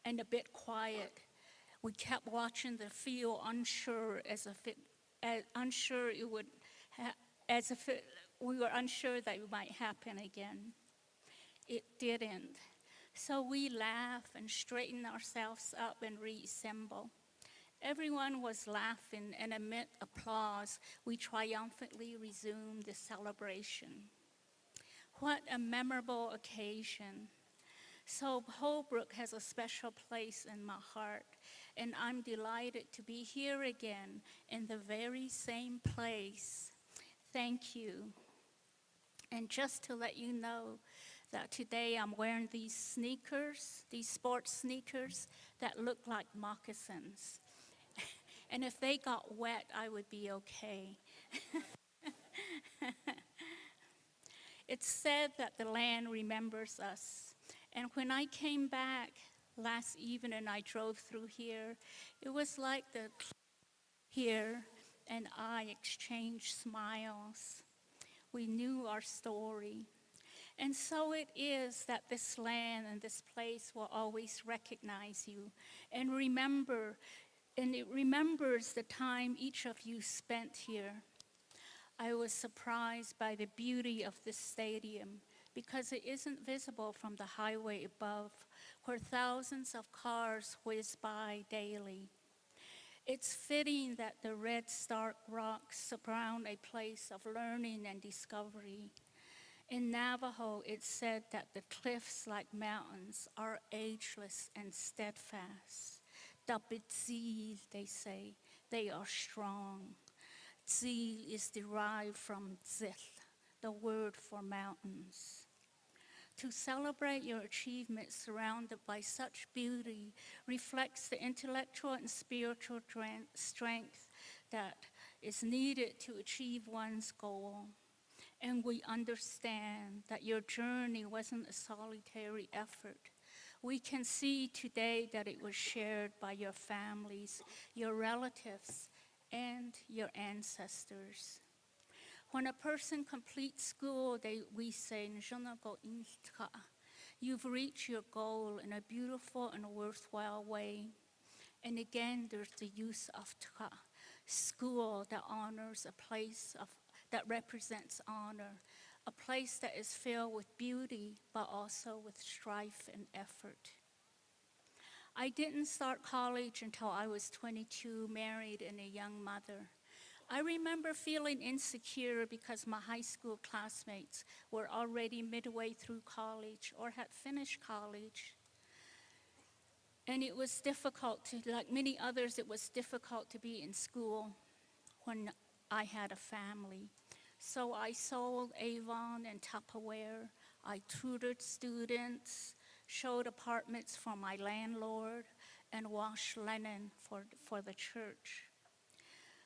and a bit quiet. We kept watching the field, unsure unsure it would, as if we were unsure that it might happen again. It didn't. So we laughed and straightened ourselves up and reassembled. Everyone was laughing, and amid applause, we triumphantly resumed the celebration. What a memorable occasion. So Holbrook has a special place in my heart, and I'm delighted to be here again in the very same place. Thank you. And just to let you know that today I'm wearing these sneakers, these sports sneakers that look like moccasins. And if they got wet, I would be okay. It's said that the land remembers us. And when I came back last evening, I drove through here. It was like the here and I exchanged smiles. We knew our story. And so it is that this land and this place will always recognize you and remember, and it remembers the time each of you spent here. I was surprised by the beauty of this stadium because it isn't visible from the highway above, where thousands of cars whiz by daily. It's fitting that the red stark rocks surround a place of learning and discovery. In Navajo, it's said that the cliffs, like mountains, are ageless and steadfast. Dabitzi, they say, they are strong. Tzi is derived from zith, the word for mountains. To celebrate your achievements surrounded by such beauty reflects the intellectual and spiritual strength that is needed to achieve one's goal. And we understand that your journey wasn't a solitary effort. We can see today that it was shared by your families, your relatives, and your ancestors. When a person completes school, we say, you've reached your goal in a beautiful and worthwhile way. And again, there's the use of tka, school that honors a place that represents honor, a place that is filled with beauty, but also with strife and effort. I didn't start college until I was 22, married and a young mother. I remember feeling insecure because my high school classmates were already midway through college or had finished college. And it was difficult to, like many others, it was difficult to be in school when I had a family. So I sold Avon and Tupperware. I tutored students, showed apartments for my landlord, and washed linen for the church.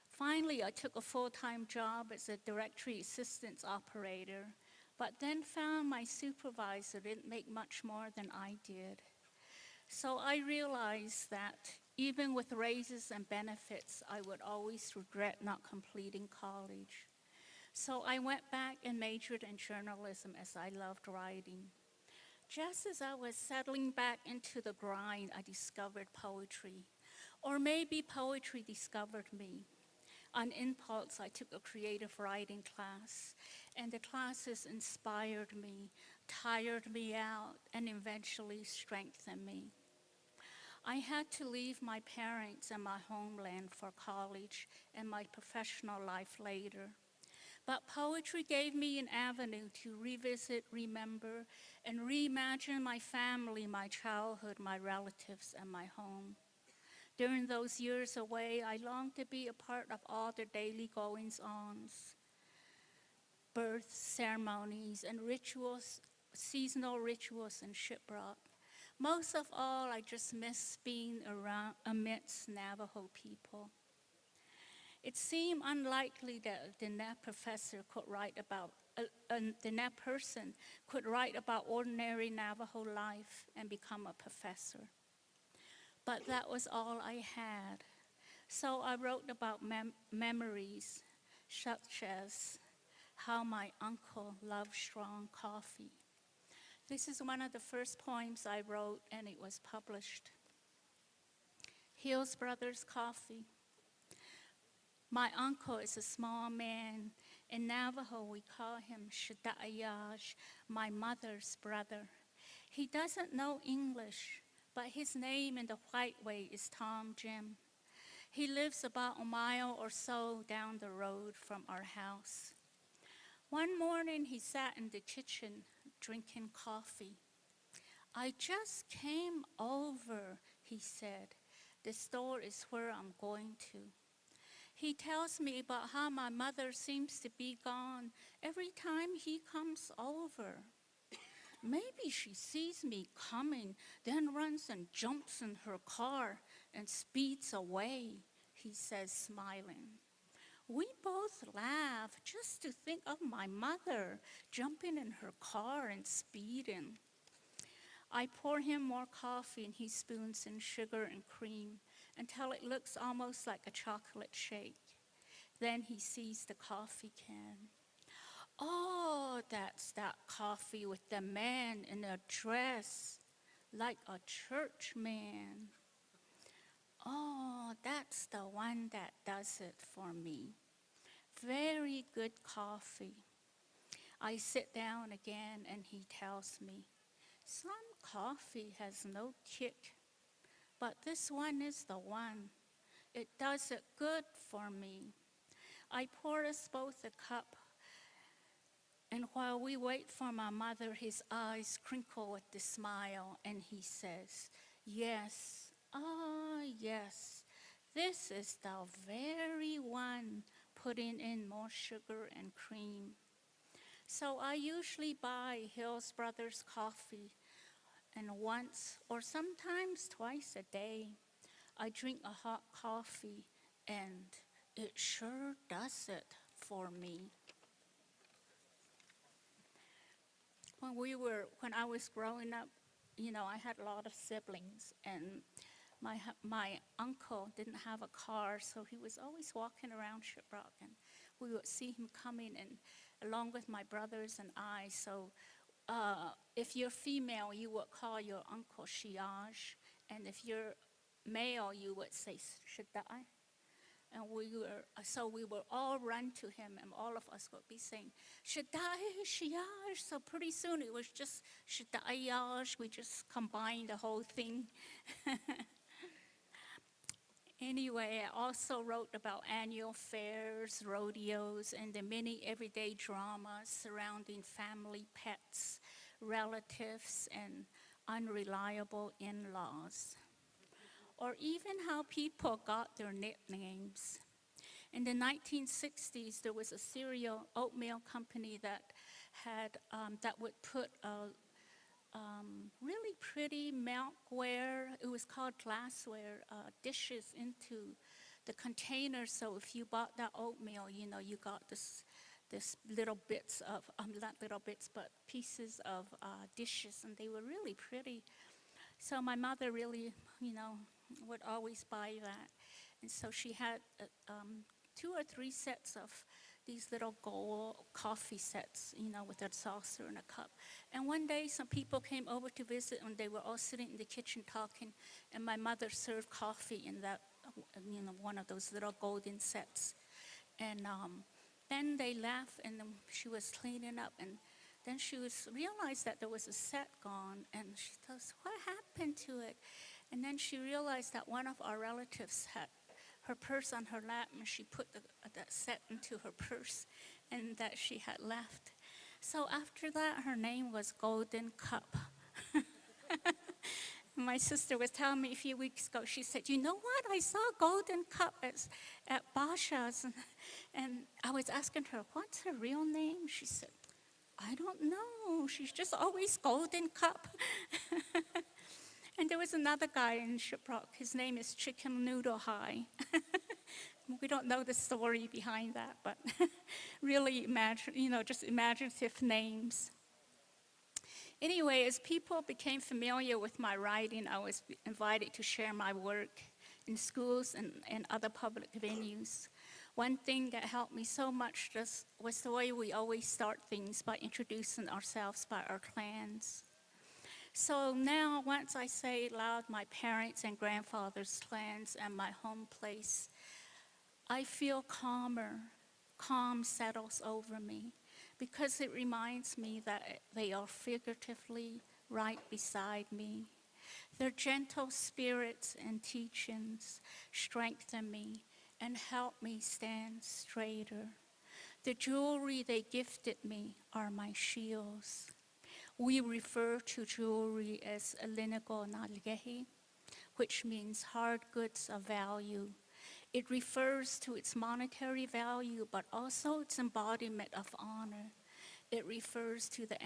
Finally, I took a full-time job as a directory assistance operator, but then found my supervisor didn't make much more than I did. So I realized that even with raises and benefits, I would always regret not completing college. So I went back and majored in journalism as I loved writing. Just as I was settling back into the grind, I discovered poetry. Or maybe poetry discovered me. On impulse, I took a creative writing class, and the classes inspired me, tired me out, and eventually strengthened me. I had to leave my parents and my homeland for college and my professional life later. But poetry gave me an avenue to revisit, remember, and reimagine my family, my childhood, my relatives, and my home. During those years away, I longed to be a part of all the daily goings-ons, births, ceremonies, and rituals, seasonal rituals, and shipwreck. Most of all, I just miss being around amidst Navajo people. It seemed unlikely that the Nat professor could write about, the Nat person could write about ordinary Navajo life and become a professor. But that was all I had. So I wrote about memories, such as how my uncle loved strong coffee. This is one of the first poems I wrote, and it was published. Hills Brothers Coffee. My uncle is a small man. In Navajo, we call him Shadayaj, my mother's brother. He doesn't know English, but his name in the white way is Tom Jim. He lives about a mile or so down the road from our house. One morning, he sat in the kitchen drinking coffee. I just came over, he said. The store is where I'm going to. He tells me about how my mother seems to be gone every time he comes over. Maybe she sees me coming, then runs and jumps in her car and speeds away, he says, smiling. We both laugh just to think of my mother jumping in her car and speeding. I pour him more coffee and he spoons in sugar and cream until it looks almost like a chocolate shake. Then he sees the coffee can. Oh, that's that coffee with the man in a dress, like a church man. Oh, that's the one that does it for me. Very good coffee. I sit down again and he tells me, some coffee has no kick, but this one is the one. It does it good for me. I pour us both a cup, and while we wait for my mother, his eyes crinkle with a smile, and he says, yes, yes, this is the very one, putting in more sugar and cream. So I usually buy Hills Brothers coffee, and once or sometimes twice a day, I drink a hot coffee, and it sure does it for me. When I was growing up, I had a lot of siblings, and my uncle didn't have a car, so he was always walking around Shiprock, and we would see him coming, and along with my brothers and I. So if you're female, you would call your uncle Shiaj, and if you're male, you would say Shadai. And we would all run to him, and all of us would be saying, Shadai, Shiaj. So pretty soon it was just Shadai. We just combined the whole thing. Anyway, I also wrote about annual fairs, rodeos, and the many everyday dramas surrounding family pets, relatives, and unreliable in-laws, or even how people got their nicknames. In the 1960s, there was a cereal oatmeal company that would put really pretty milkware, it was called glassware, dishes into the container. So if you bought that oatmeal, you got this little bits of, not little bits, but pieces of dishes, and they were really pretty. So my mother really, would always buy that. And so she had 2 or 3 sets of these little gold coffee sets, with a saucer and a cup. And one day, some people came over to visit, and they were all sitting in the kitchen talking, and my mother served coffee in that, one of those little golden sets. And then they left, and then she was cleaning up, and then she realized that there was a set gone, and she goes, what happened to it? And then she realized that one of our relatives had her purse on her lap, and she put that set into her purse, and that she had left. So after that, her name was Golden Cup. My sister was telling me a few weeks ago, she said, you know what, I saw Golden Cup at Basha's, and I was asking her, what's her real name? She said, I don't know, she's just always Golden Cup. And there was another guy in Shiprock. His name is Chicken Noodle High. We don't know the story behind that, but really just imaginative names. Anyway, as people became familiar with my writing, I was invited to share my work in schools and other public venues. One thing that helped me so much was the way we always start things by introducing ourselves by our clans. So now, once I say it loud, my parents' and grandfather's lands and my home place, I feel calmer. Calm settles over me because it reminds me that they are figuratively right beside me. Their gentle spirits and teachings strengthen me and help me stand straighter. The jewelry they gifted me are my shields. We refer to jewelry as alinago nalgehi, which means hard goods of value. It refers to its monetary value, but also its embodiment of honor. It refers to the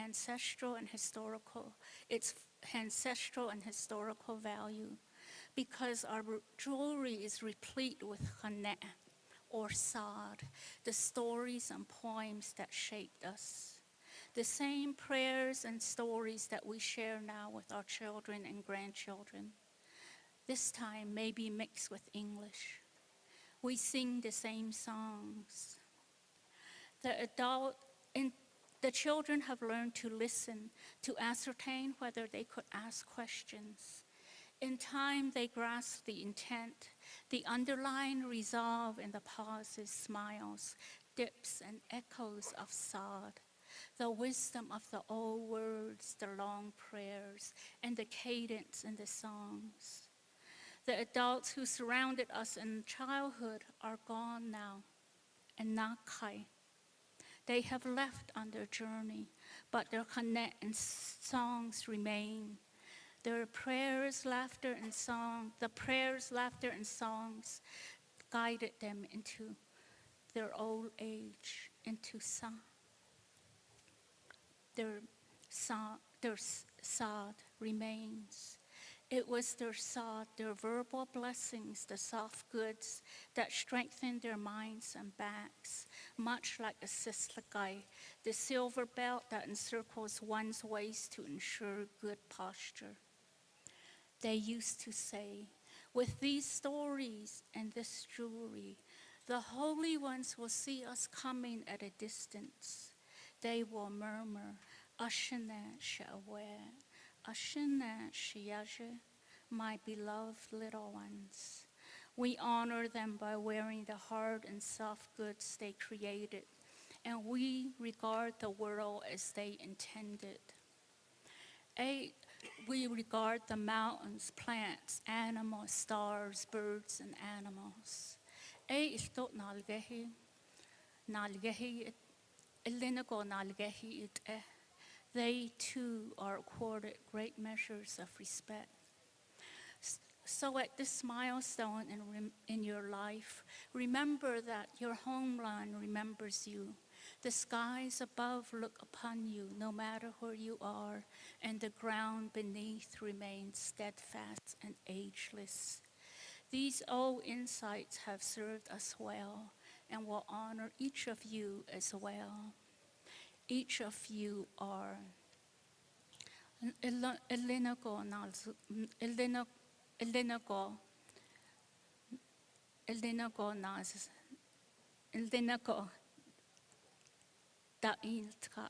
its ancestral and historical value, because our jewelry is replete with chane, or sad, the stories and poems that shaped us. The same prayers and stories that we share now with our children and grandchildren, this time maybe mixed with English. We sing the same songs. The children have learned to listen, to ascertain whether they could ask questions. In time, they grasp the intent, the underlying resolve in the pauses, smiles, dips, and echoes of sad, the wisdom of the old words, the long prayers, and the cadence in the songs. The adults who surrounded us in childhood are gone now, and not kai. They have left on their journey, but their connect and songs remain. Their prayers, laughter, and song, the prayers, laughter, and songs guided them into their old age, into their sad remains. It was their sad, their verbal blessings, the soft goods that strengthened their minds and backs, much like a sislagai, the silver belt that encircles one's waist to ensure good posture. They used to say, with these stories and this jewelry, the holy ones will see us coming at a distance. They will murmur, Ashina Sha'aweh, Ashina Shiyaja, my beloved little ones. We honor them by wearing the hard and soft goods they created, and we regard the world as they intended. 8, we regard the mountains, plants, animals, stars, birds, and animals. 8 is tot nalgehi ilinago nalgehi it. They too are accorded great measures of respect. So at this milestone in your life, remember that your homeland remembers you. The skies above look upon you, no matter where you are, and the ground beneath remains steadfast and ageless. These old insights have served us well and will honor each of you as well. Each of you are ilinago da'iltka.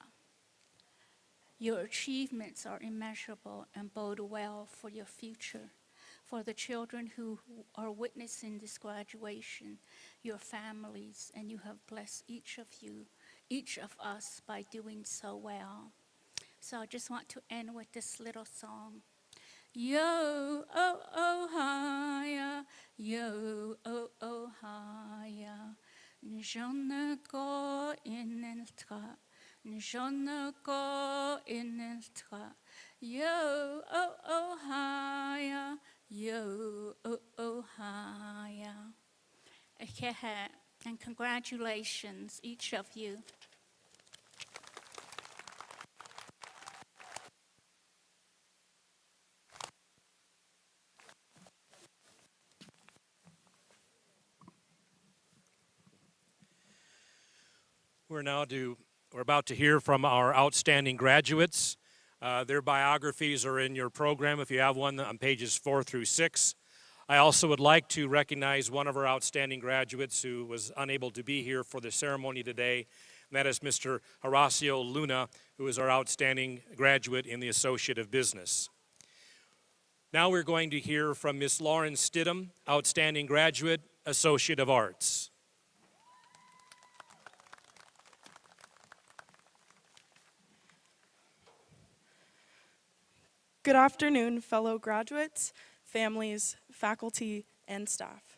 Your achievements are immeasurable and bode well for your future. For the children who are witnessing this graduation, your families, and you have blessed each of us by doing so well. So I just want to end with this little song. Yo, oh, oh, haya, yo, oh, oh, haya. Je ne go in el tra, je ne go in el tra. Yo, oh, oh, haya, yo, oh, oh, haya. And congratulations, each of you. We're about to hear from our outstanding graduates. Their biographies are in your program if you have one on pages 4 through 6. I also would like to recognize one of our outstanding graduates who was unable to be here for the ceremony today. and that is Mr. Horacio Luna, who is our outstanding graduate in the Associate of Business. Now we're going to hear from Ms. Lauren Stidham, outstanding graduate, Associate of Arts. Good afternoon, fellow graduates, families, faculty, and staff.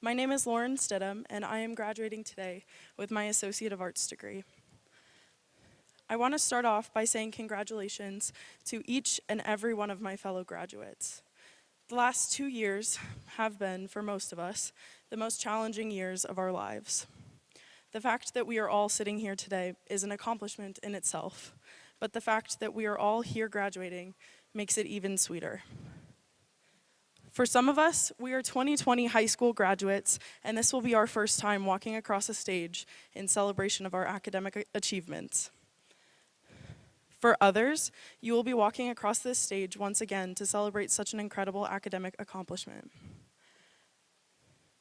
My name is Lauren Stidham, and I am graduating today with my Associate of Arts degree. I want to start off by saying congratulations to each and every one of my fellow graduates. The last 2 years have been, for most of us, the most challenging years of our lives. The fact that we are all sitting here today is an accomplishment in itself, but the fact that we are all here graduating makes it even sweeter. For some of us, we are 2020 high school graduates, and this will be our first time walking across a stage in celebration of our academic achievements. For others, you will be walking across this stage once again to celebrate such an incredible academic accomplishment.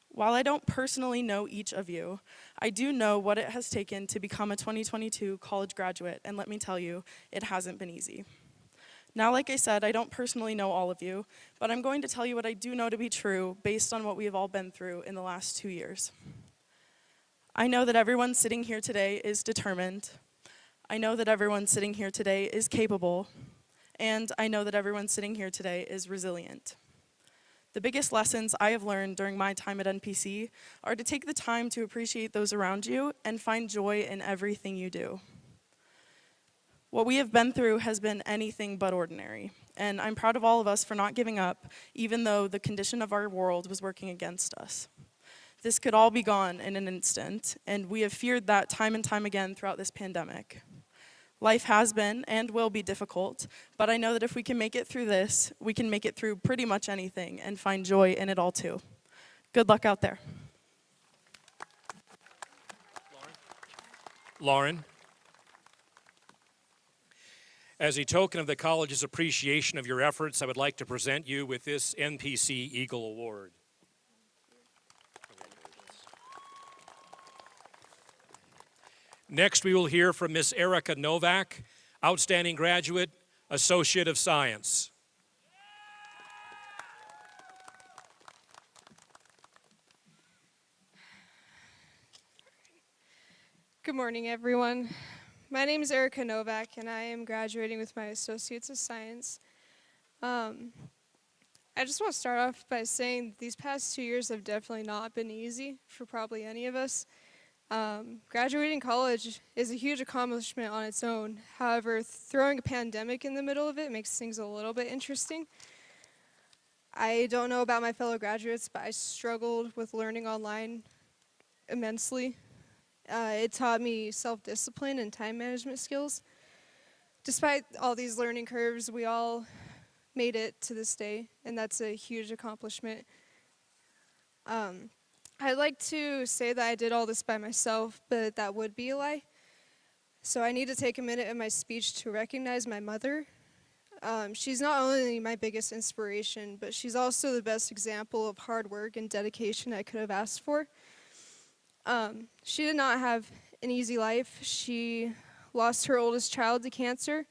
While I don't personally know each of you, I do know what it has taken to become a 2022 college graduate, and let me tell you, it hasn't been easy. Now, like I said, I don't personally know all of you, but I'm going to tell you what I do know to be true based on what we have all been through in the last 2 years. I know that everyone sitting here today is determined. I know that everyone sitting here today is capable. And I know that everyone sitting here today is resilient. The biggest lessons I have learned during my time at NPC are to take the time to appreciate those around you and find joy in everything you do. What we have been through has been anything but ordinary, and I'm proud of all of us for not giving up, even though the condition of our world was working against us. This could all be gone in an instant, and we have feared that time and time again throughout this pandemic. Life has been and will be difficult, but I know that if we can make it through this, we can make it through pretty much anything and find joy in it all too. Good luck out there. Lauren. As a token of the college's appreciation of your efforts, I would like to present you with this NPC Eagle Award. Next, we will hear from Ms. Erica Novak, outstanding graduate, Associate of Science. Good morning, everyone. My name is Erica Novak, and I am graduating with my Associates of Science. I just want to start off by saying these past 2 years have definitely not been easy for probably any of us. Graduating college is a huge accomplishment on its own. However, throwing a pandemic in the middle of it makes things a little bit interesting. I don't know about my fellow graduates, but I struggled with learning online immensely. It taught me self-discipline and time management skills. Despite all these learning curves, we all made it to this day, and that's a huge accomplishment. I'd like to say that I did all this by myself, but that would be a lie. So I need to take a minute in my speech to recognize my mother. She's not only my biggest inspiration, but she's also the best example of hard work and dedication I could have asked for. She did not have an easy life. She lost her oldest child to cancer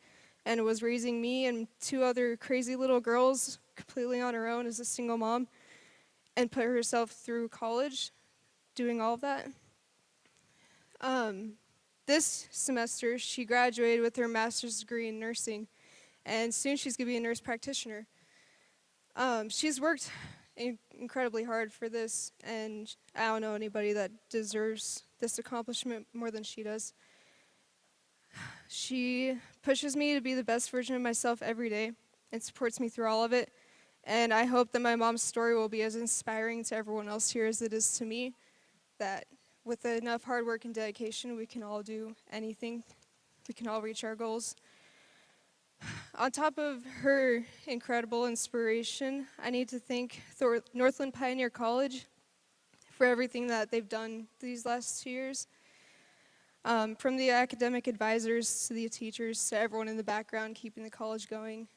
and was raising me and 2 other crazy little girls completely on her own as a single mom and put herself through college doing all of that. This semester, she graduated with her master's degree in nursing, and soon she's going to be a nurse practitioner. She's worked incredibly hard for this, and I don't know anybody that deserves this accomplishment more than she does. She pushes me to be the best version of myself every day and supports me through all of it, and I hope that my mom's story will be as inspiring to everyone else here as it is to me, that with enough hard work and dedication, we can all do anything. We can all reach our goals. On top of her incredible inspiration, I need to thank Northland Pioneer College for everything that they've done these last 2 years. From the academic advisors to the teachers to everyone in the background keeping the college going.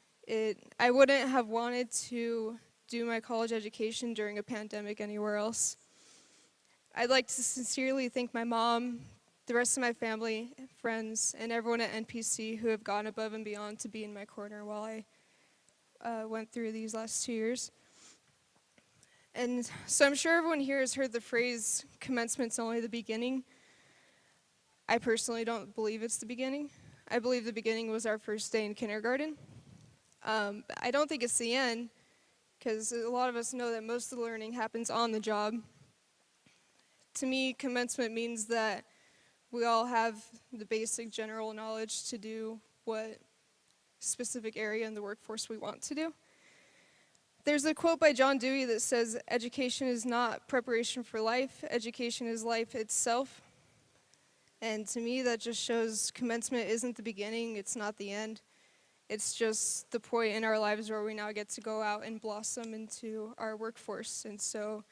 I wouldn't have wanted to do my college education during a pandemic anywhere else. I'd like to sincerely thank my mom, the rest of my family, friends, and everyone at NPC who have gone above and beyond to be in my corner while I went through these last 2 years. And so I'm sure everyone here has heard the phrase, commencement's only the beginning. I personally don't believe it's the beginning. I believe the beginning was our first day in kindergarten. I don't think it's the end, because a lot of us know that most of the learning happens on the job. To me, commencement means that we all have the basic general knowledge to do what specific area in the workforce we want to do. There's a quote by John Dewey that says, education is not preparation for life, education is life itself. And to me, that just shows commencement isn't the beginning, it's not the end. It's just the point in our lives where we now get to go out and blossom into our workforce. And so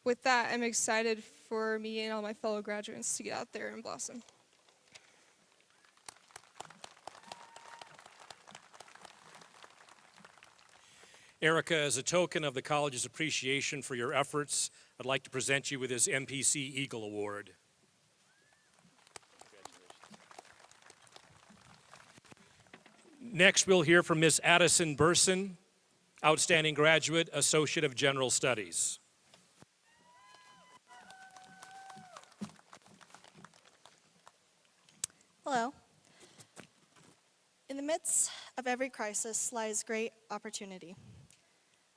with that, I'm excited for me and all my fellow graduates to get out there and blossom. Erica, as a token of the college's appreciation for your efforts, I'd like to present you with this MPC Eagle Award. Next, we'll hear from Ms. Addison Burson, Outstanding Graduate, Associate of General Studies. Hello. In the midst of every crisis lies great opportunity.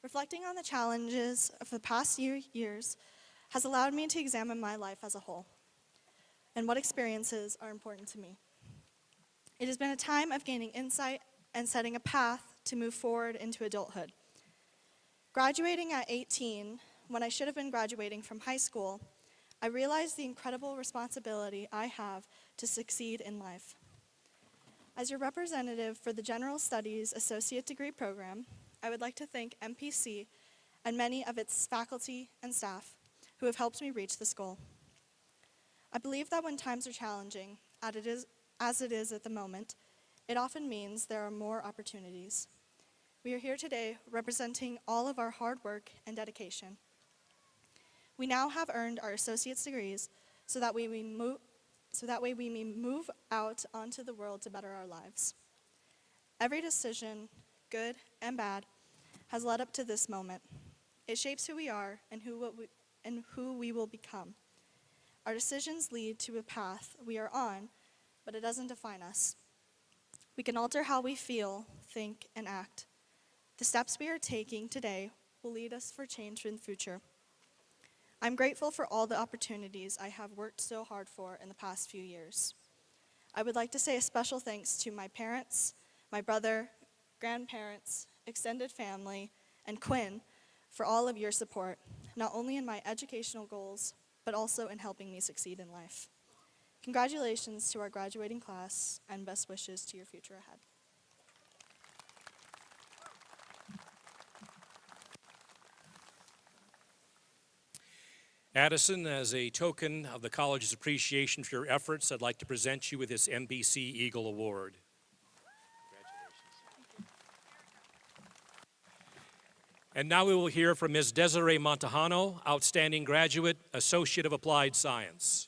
Reflecting on the challenges of the past few years has allowed me to examine my life as a whole and what experiences are important to me. It has been a time of gaining insight and setting a path to move forward into adulthood. Graduating at 18, when I should have been graduating from high school, I realized the incredible responsibility I have to succeed in life. As your representative for the General Studies Associate Degree Program, I would like to thank MPC and many of its faculty and staff who have helped me reach this goal. I believe that when times are challenging, as it is at the moment, it often means there are more opportunities. We are here today representing all of our hard work and dedication. We now have earned our associate's degrees so that way we may move out onto the world to better our lives. Every decision, good and bad, has led up to this moment. It shapes who we are and who we will become. Our decisions lead to a path we are on, but it doesn't define us. We can alter how we feel, think, and act. The steps we are taking today will lead us for change in the future. I'm grateful for all the opportunities I have worked so hard for in the past few years. I would like to say a special thanks to my parents, my brother, grandparents, extended family, and Quinn for all of your support, not only in my educational goals, but also in helping me succeed in life. Congratulations to our graduating class, and best wishes to your future ahead. Addison, as a token of the college's appreciation for your efforts, I'd like to present you with this MPC Eagle Award. And now we will hear from Ms. Desiree Montejano, Outstanding Graduate, Associate of Applied Science.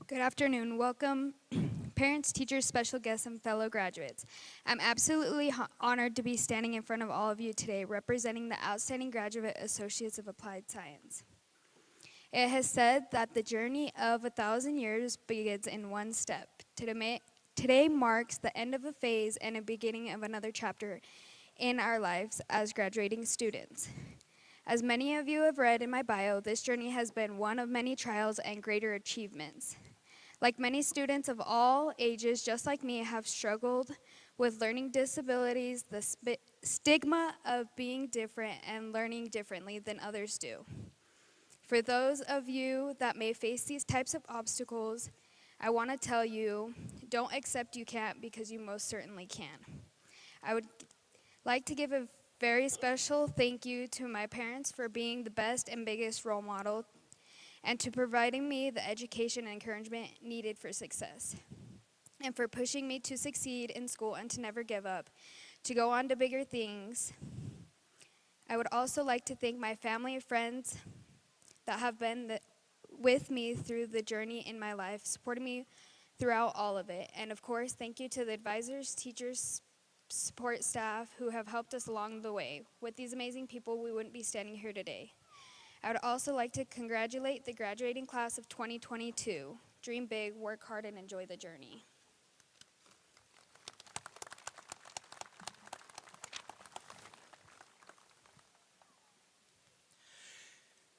Good afternoon. Welcome, parents, teachers, special guests, and fellow graduates. I'm absolutely honored to be standing in front of all of you today representing the Outstanding Graduate Associates of Applied Science. It has said that the journey of 1,000 years begins in one step. Today marks the end of a phase and a beginning of another chapter in our lives as graduating students. As many of you have read in my bio, this journey has been one of many trials and greater achievements. Like many students of all ages, just like me, have struggled with learning disabilities, the stigma of being different and learning differently than others do. For those of you that may face these types of obstacles, I want to tell you, don't accept you can't, because you most certainly can. I would like to give a very special thank you to my parents for being the best and biggest role model and to providing me the education and encouragement needed for success, and for pushing me to succeed in school and to never give up, to go on to bigger things, I would also like to thank my family and friends that have been with me through the journey in my life, supporting me throughout all of it. And of course, thank you to the advisors, teachers, support staff who have helped us along the way. With these amazing people, we wouldn't be standing here today. I would also like to congratulate the graduating class of 2022. Dream big, work hard, and enjoy the journey.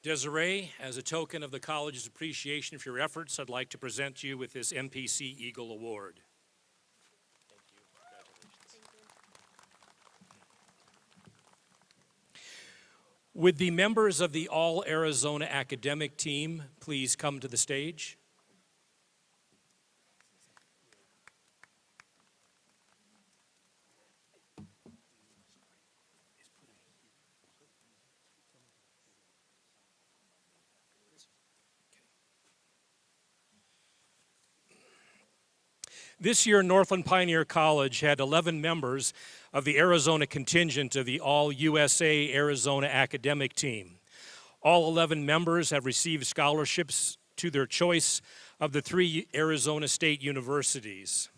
Desiree, as a token of the college's appreciation for your efforts, I'd like to present you with this NPC Eagle Award. Thank you. Congratulations. Would the members of the All Arizona Academic Team please come to the stage? This year, Northland Pioneer College had 11 members of the Arizona contingent of the All-USA Arizona Academic Team. All 11 members have received scholarships to their choice of the 3 Arizona State universities.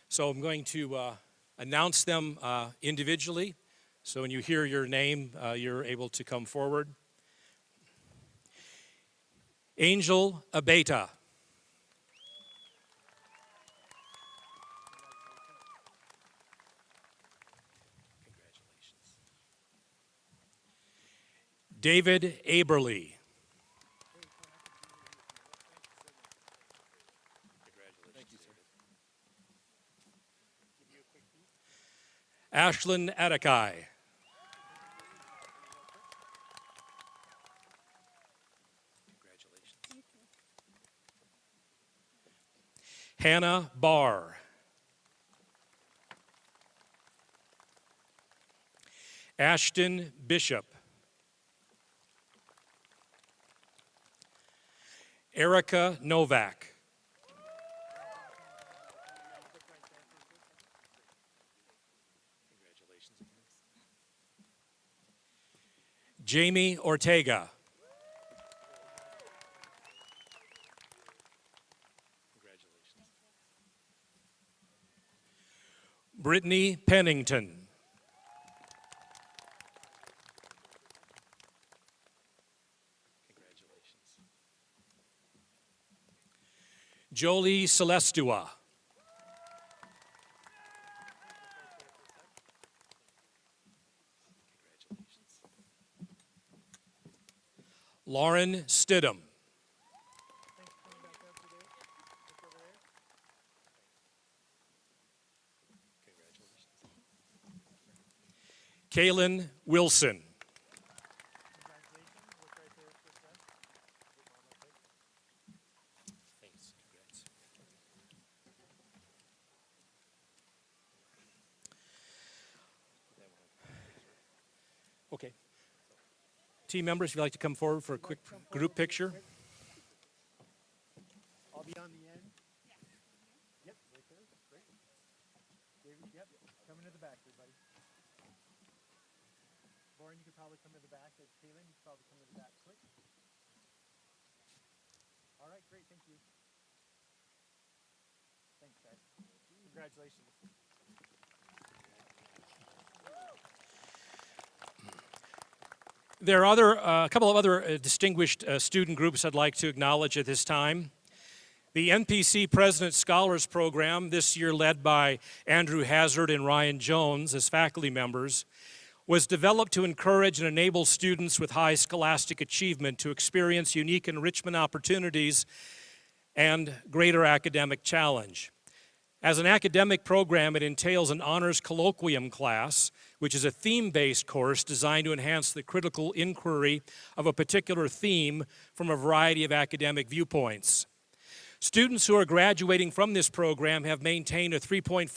So I'm going to announce them individually. So when you hear your name, you're able to come forward. Angel Abeta. Congratulations. David Aberly. Ashlyn Atakai. Hannah Barr. Ashton Bishop. Erica Novak. Jamie Ortega. Brittany Pennington. Congratulations. Jolie Celestua. Congratulations. Lauren Stidham. Kaylin Wilson. Thanks. Congrats. Okay. Team members, if you'd like to come forward for a quick group picture. I'll be on the end. Yep, right there. Great. David, yep. Coming to the back, everybody. Lauren, you could probably come to the back. Kaylin, you could probably come to the back quick. All right, great. Thank you. Thanks, guys. Congratulations. There are a couple of other distinguished student groups I'd like to acknowledge at this time. The NPC President Scholars Program, this year led by Andrew Hazard and Ryan Jones as faculty members, was developed to encourage and enable students with high scholastic achievement to experience unique enrichment opportunities and greater academic challenge. As an academic program, it entails an honors colloquium class, which is a theme-based course designed to enhance the critical inquiry of a particular theme from a variety of academic viewpoints. Students who are graduating from this program have maintained a 3.5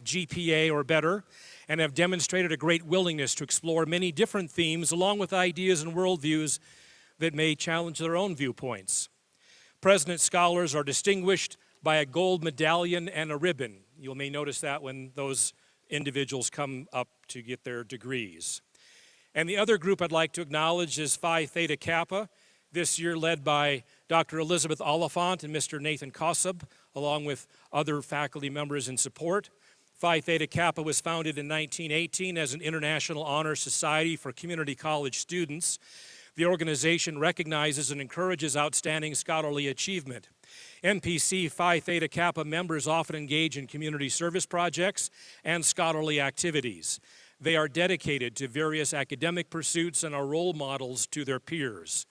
GPA or better and have demonstrated a great willingness to explore many different themes along with ideas and worldviews that may challenge their own viewpoints. President's scholars are distinguished by a gold medallion and a ribbon. You may notice that when those individuals come up to get their degrees. And the other group I'd like to acknowledge is Phi Theta Kappa, this year led by Dr. Elizabeth Oliphant and Mr. Nathan Kossab, along with other faculty members in support. Phi Theta Kappa was founded in 1918 as an international honor society for community college students. The organization recognizes and encourages outstanding scholarly achievement. MPC Phi Theta Kappa members often engage in community service projects and scholarly activities. They are dedicated to various academic pursuits and are role models to their peers.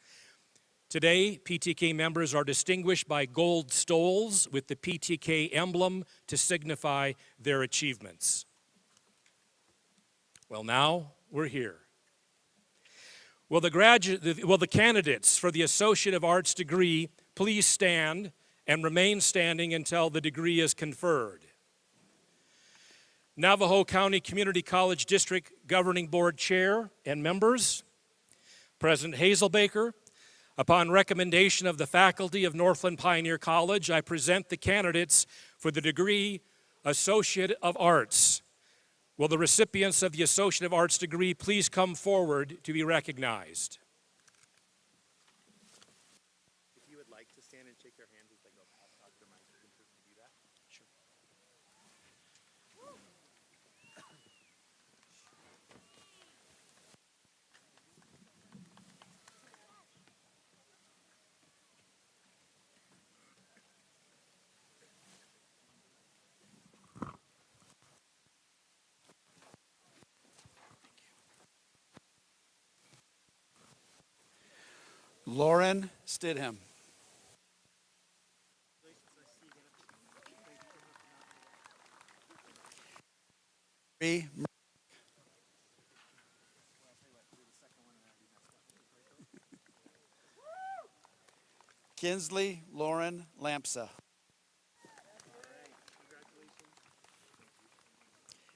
Today, PTK members are distinguished by gold stoles with the PTK emblem to signify their achievements. Well, now we're here. Will the candidates for the Associate of Arts degree please stand and remain standing until the degree is conferred? Navajo County Community College District Governing Board Chair and members, President Hazelbaker, upon recommendation of the faculty of Northland Pioneer College, I present the candidates for the degree Associate of Arts. Will the recipients of the Associate of Arts degree please come forward to be recognized? If you would like to stand and shake their hands as they go past Dr. Mike, you can certainly do that. Sure. Lauren Stidham. Kinsley Lauren Lampsa.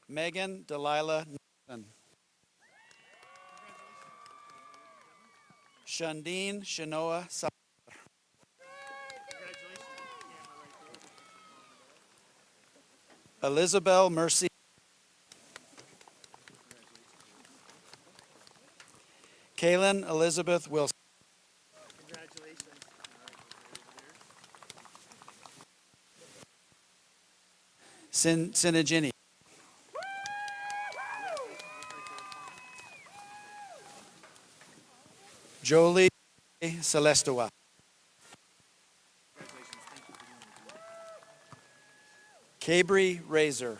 Megan Delilah Nelson. Shundeen Shanoa Sa- Elizabeth Mercy. Kaylin Elizabeth Wilson. Sinigini. Jolie Celestua. Cabri Razor.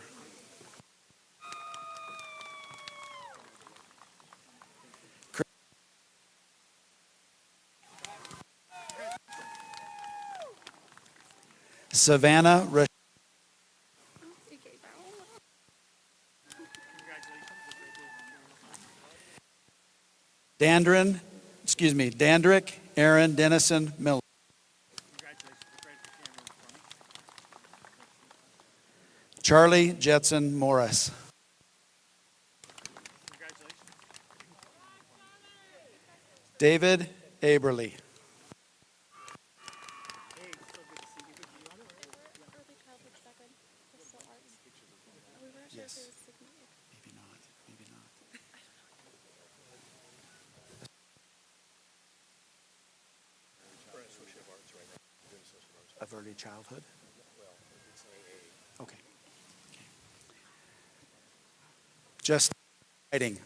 Savannah Rush. Dandrick Aaron Dennison Miller. Charlie Jetson Morris. David Aberly. Yes. Maybe not. Maybe not. Of early childhood? Okay. Just writing.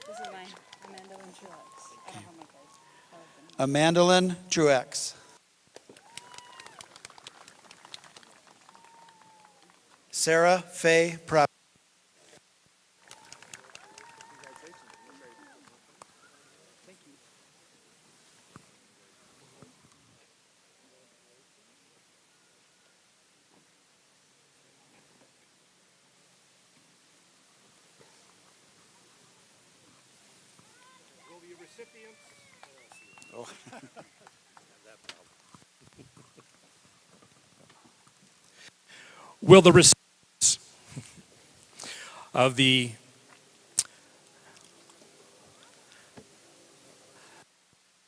This is my Amandolin Truex. I don't have my cards. Amandolin Truex. Sarah Faye Prop. Oh. Will the recipients of the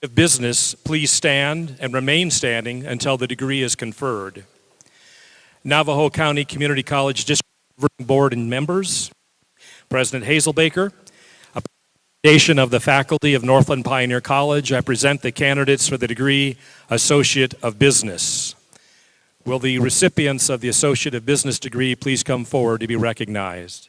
of Business, please stand and remain standing until the degree is conferred. Navajo County Community College District Board and members, President Hazelbaker, upon the recommendation of the faculty of Northland Pioneer College, I present the candidates for the degree Associate of Business. Will the recipients of the Associate of Business degree please come forward to be recognized?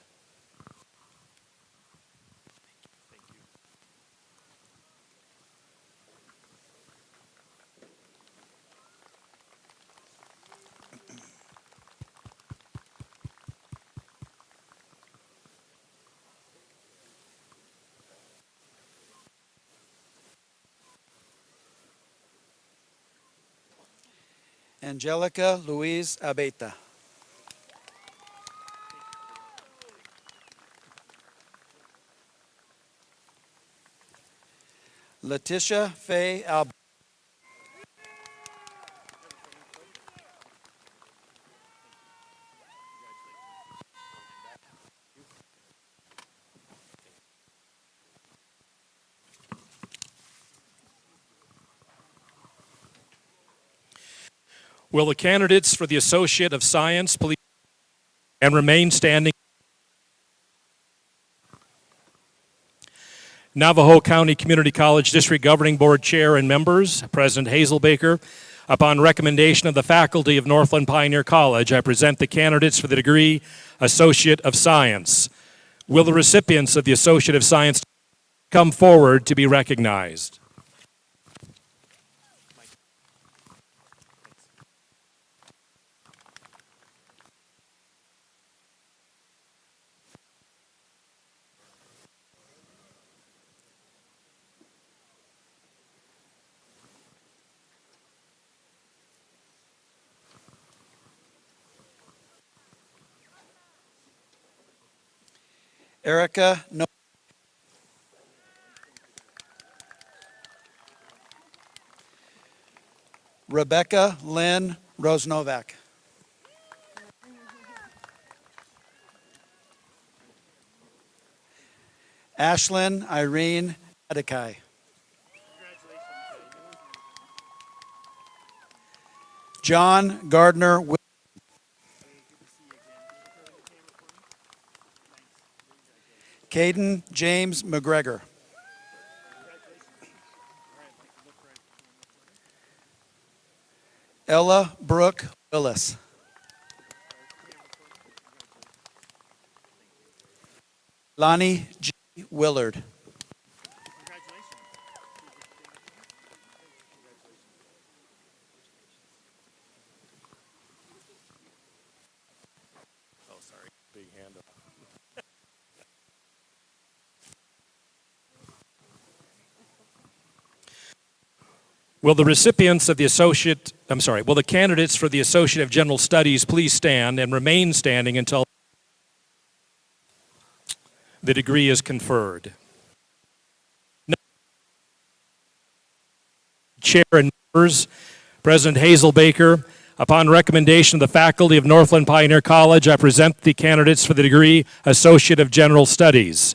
Angelica Louise Abeta. Letitia Faye Al. Will the candidates for the Associate of Science please and remain standing? Navajo County Community College District Governing Board Chair and members, President Hazelbaker, upon recommendation of the faculty of Northland Pioneer College, I present the candidates for the degree Associate of Science. Will the recipients of the Associate of Science come forward to be recognized? Erica No. Rebecca Lynn Rosnovak. Ashlyn Irene Adekai. John Gardner. Caden James McGregor. Ella Brooke Willis. Lonnie G. Willard. Oh, sorry, big hand up. Will the recipients of the will the candidates for the Associate of General Studies please stand and remain standing until the degree is conferred? Chair and members, President Hazelbaker, upon recommendation of the faculty of Northland Pioneer College, I present the candidates for the degree Associate of General Studies.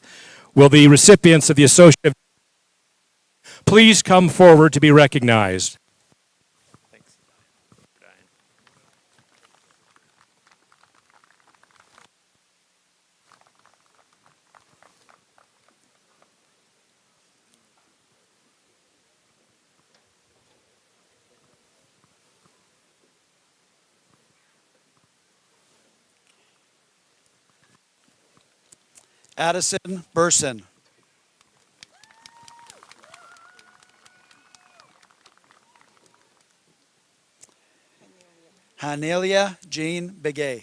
Will the recipients of the Associate of please come forward to be recognized? Addison Burson. Hanelia Jean Begay.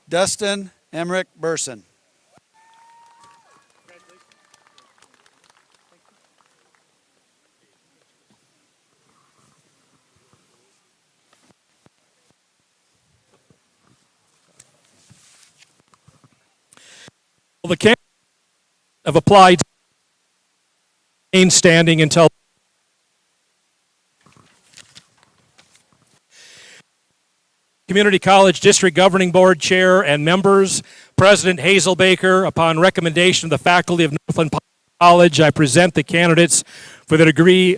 Dustin Emmerich Burson. Will the candidates of applied remain standing until Community College District Governing Board Chair and members, President Hazel Baker, upon recommendation of the faculty of Northland College, I present the candidates for the degree.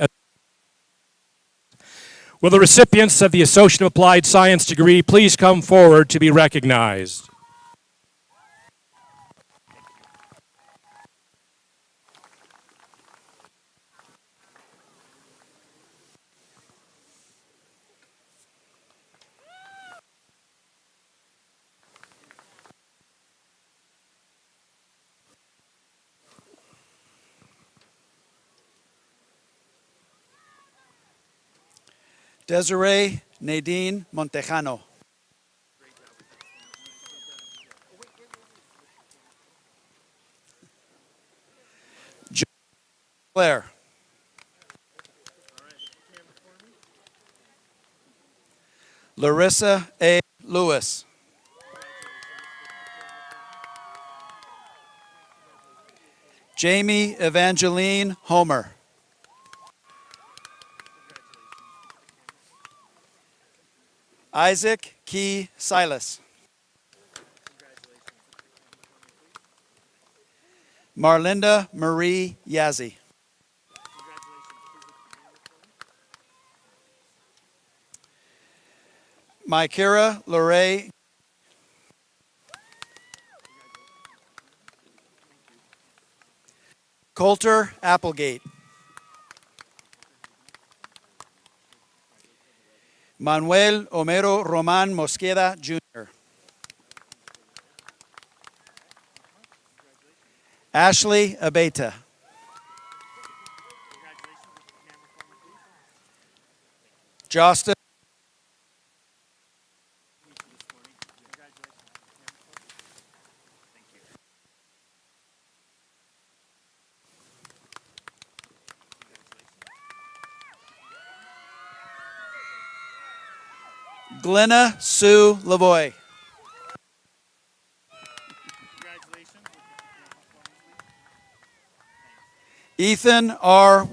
Will the recipients of the Associate of Applied Science degree please come forward to be recognized? Desiree Nadine Montejano. Claire. Larissa A. Lewis. Jamie Evangeline Homer. Isaac Key Silas. Marlinda Marie Yazzie. Mykira Lorraine. Coulter Applegate. Manuel Homero Roman Mosqueda, Jr. Ashley Abeta. Justin. Glenna Sue Lavoy. Ethan R.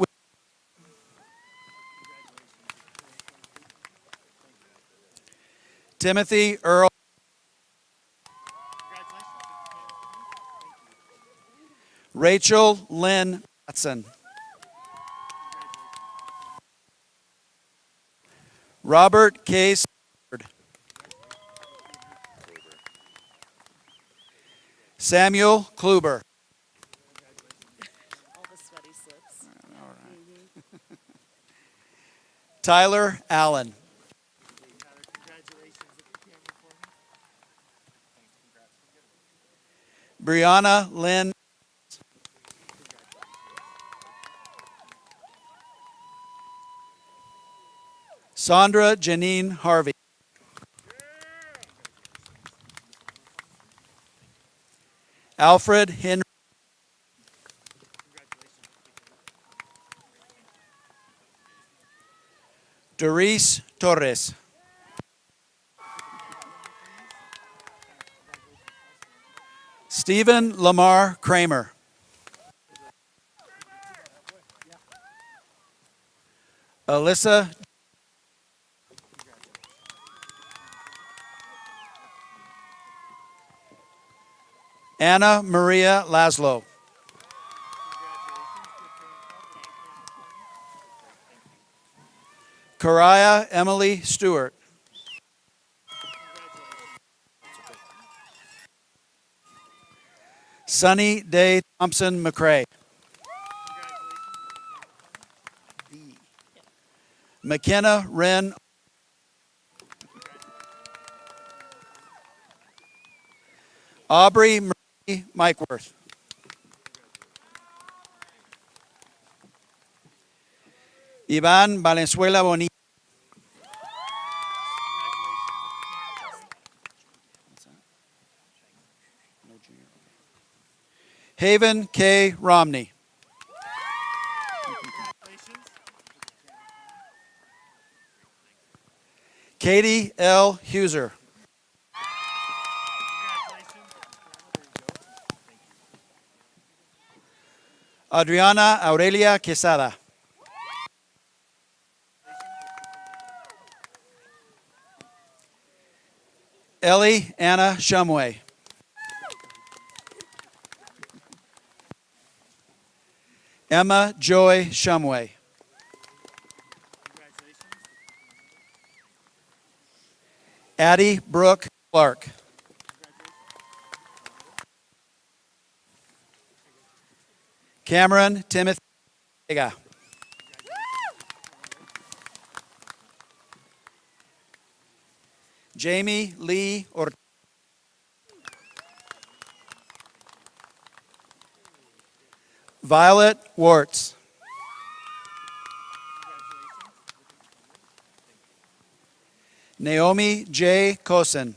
Timothy Earl. Rachel Lynn Watson. Robert K. Stafford. Samuel Kluber. All the sweaty slips. Tyler Allen. Brianna Lynn. Sandra Janine Harvey. Alfred Henry. Doris Torres. Stephen Lamar Kramer. Alyssa. Anna Maria Laszlo. Kariah Emily Stewart. Sunny Day Thompson McCrae. McKenna Wren. Aubrey Marie Mikeworth. Iván Valenzuela Bonilla. Haven K. Romney. Katie L. Huser. Adriana Aurelia Quesada. Ellie Anna Shumway. Emma Joy Shumway. Addie Brooke Clark. Cameron Timothy Vega. Jamie Lee Ortega. Violet Warts. Naomi J. Cosen.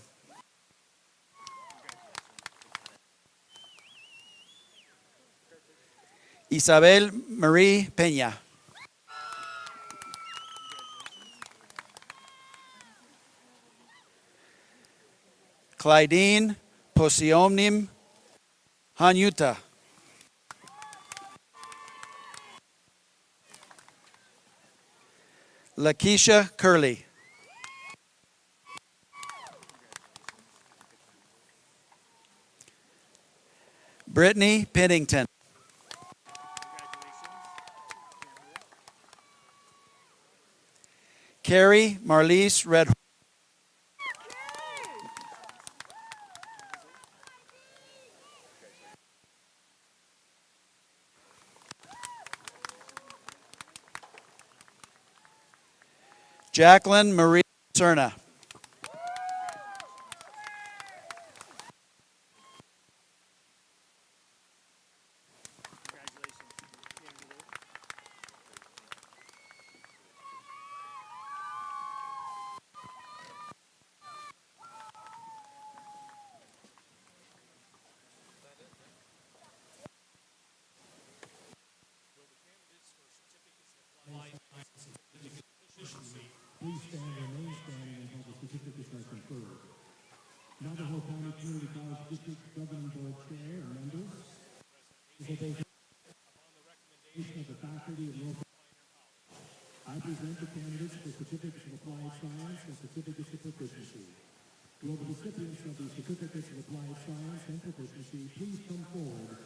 Isabel Marie Peña. Clydine Posiomnim Hanyuta. Lakeisha Curley. Brittany Pennington. Carrie Marlise Red. Jacqueline Marie Cerna. Please stand and remain standing until the certificates are conferred. Navajo County Community College District Governing Board Chair and members, the recommendation of the faculty at Northland, I present the candidates for certificates of applied science and certificates of proficiency. Will the recipients of the certificates of applied science and proficiency please come forward?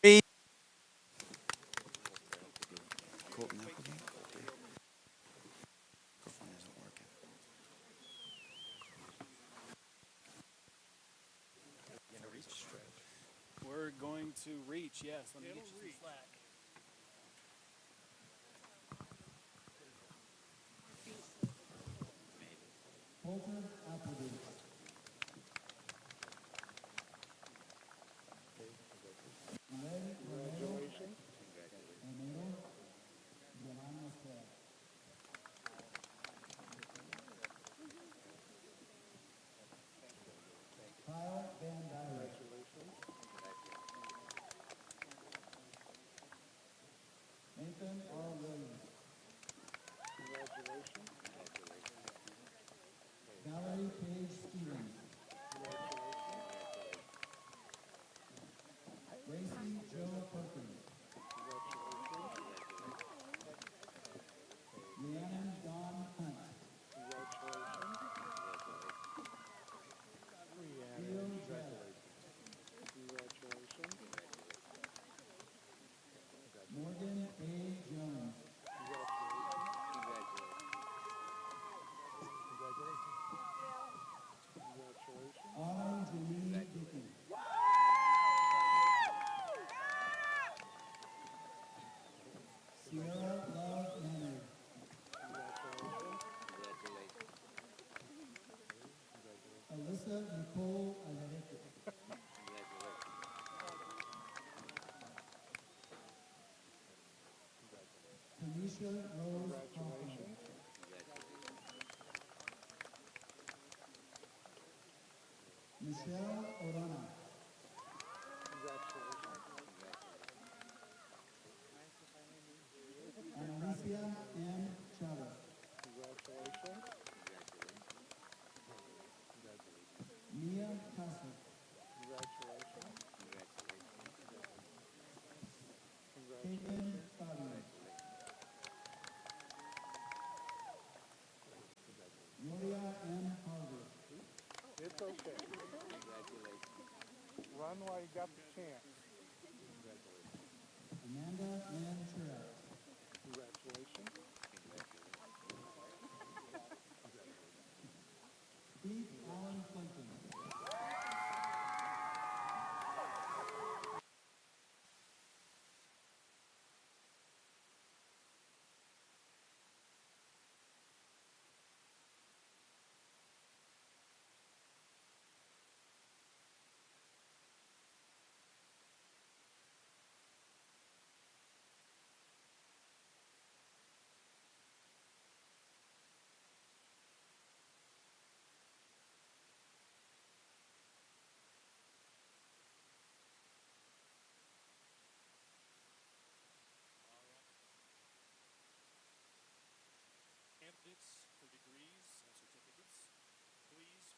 Marie. We're going to reach, yes. Let me get you some slack. Alicia Rose Conferral. Michelle Orana. Alicia M. Chavez. Mia Castle. Caitlin Fabio. Gloria M. Harvey. It's okay. Run while you got the chance. Amanda Lynn Truex. Congratulations. Keith Allen Clinton. Candidates for degrees and certificates, please.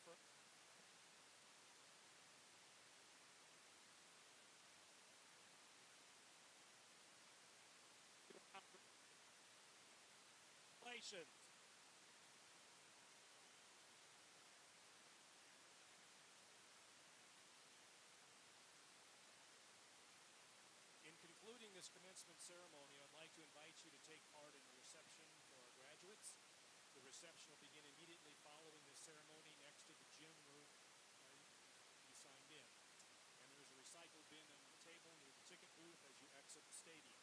Congratulations. In concluding this commencement ceremony, I'd like to invite you to take part in the reception for our graduates. The reception will begin immediately following this ceremony next to the gym room you signed in. And there's a recycle bin on the table near the ticket booth as you exit the stadium.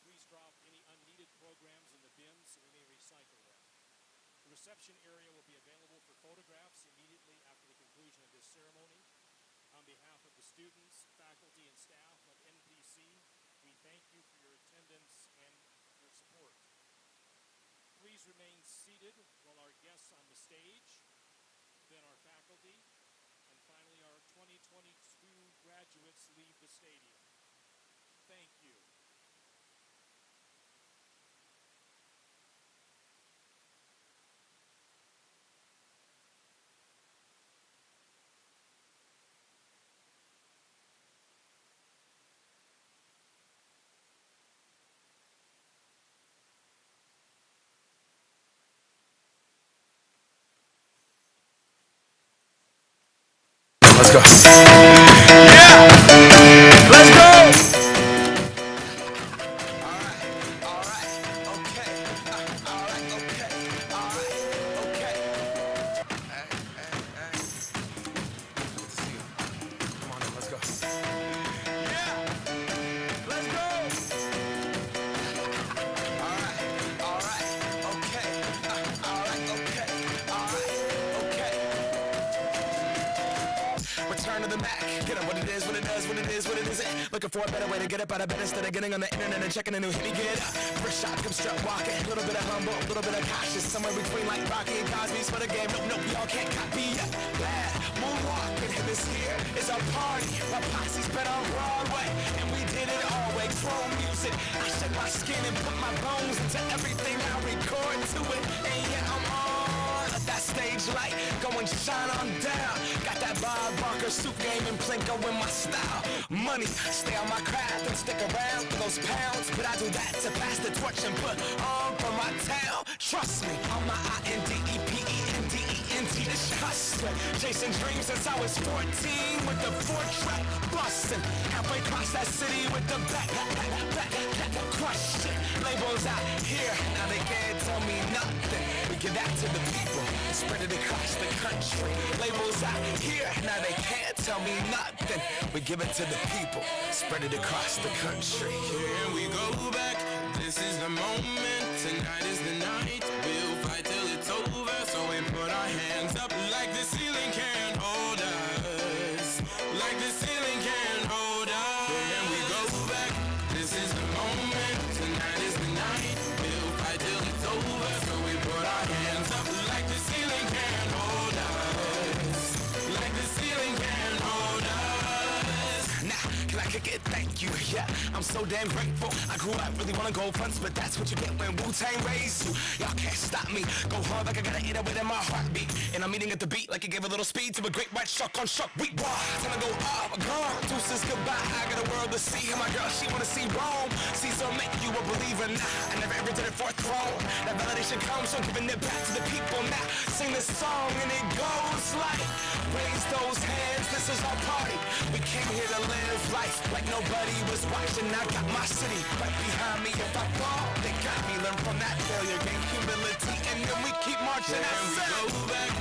Please drop any unneeded programs in the bin so we may recycle them. The reception area will be available for photographs immediately after the conclusion of this ceremony. On behalf of the students, faculty, and staff of NPC, we thank you for your attendance and your support. Please remain seated while our guests on the stage, then our faculty, and finally our 2022 graduates leave the stadium. Thank you. Let's go. Yeah! Let's go! Alright, okay. Alright, okay. Alright, okay. Hey. Good to see you. Come on in, let's go. Yeah! Let's go! Alright, okay. Alright, okay. Return to the Mac. Get up what it is, what it does, what it is, what it isn't. Looking for a better way to get up out of bed instead of getting on the internet and checking a new hit. Me get up. First shot, come strut walking. A little bit of humble, a little bit of cautious. Somewhere between like Rocky and Cosby's for the game. Nope, y'all can't copy yet. Bad moonwalking. And this here is our party. My posse's been on Broadway, and we did it all way. Throw music. I shed my skin and put my bones into everything I record to it. And yeah, I'm on. Let that stage light go and shine on down. Got that Bob Barker suit game and Plinko in my style. Money, stay on my craft and stick around for those pounds. But I do that to pass the torch and put on for my town. Trust me, on my INDEPENDENT, this hustling. Chasing dreams since I was 14 with the 4-track bustin'. Halfway across that city with the back crush it. Labels out here, now they can't tell me nothing. We give that to the people, spread it across the country. Labels out here, now they can't tell me nothing. We give it to the people, spread it across the country. Here we go back, this is the moment, tonight is the night. We'll fight till it's over, so we put our hands up like the ceiling can't hold us. Like the ceiling can't hold us. Here we go back, this is the moment, tonight is the night. We'll yeah, I'm so damn grateful. I grew up really wanna go fronts, but that's what you get when Wu-Tang raised you. Y'all can't stop me. Go hard like I gotta eat it within my heartbeat. And I'm eating at the beat like it gave a little speed to a great white shark on shark week. Time to go up, gone. Deuces goodbye. I got a world to see. And my girl, she wanna see Rome. Caesar make you a believer now. I never ever did it for a throne. That validation comes from giving it back to the people now. Sing this song and it goes like, raise those hands, this is our party. We came here to live life like nobody was watching. I got my city right behind me. If I fall, they got me. Learn from that failure, gain humility, and then we keep marching. And we go back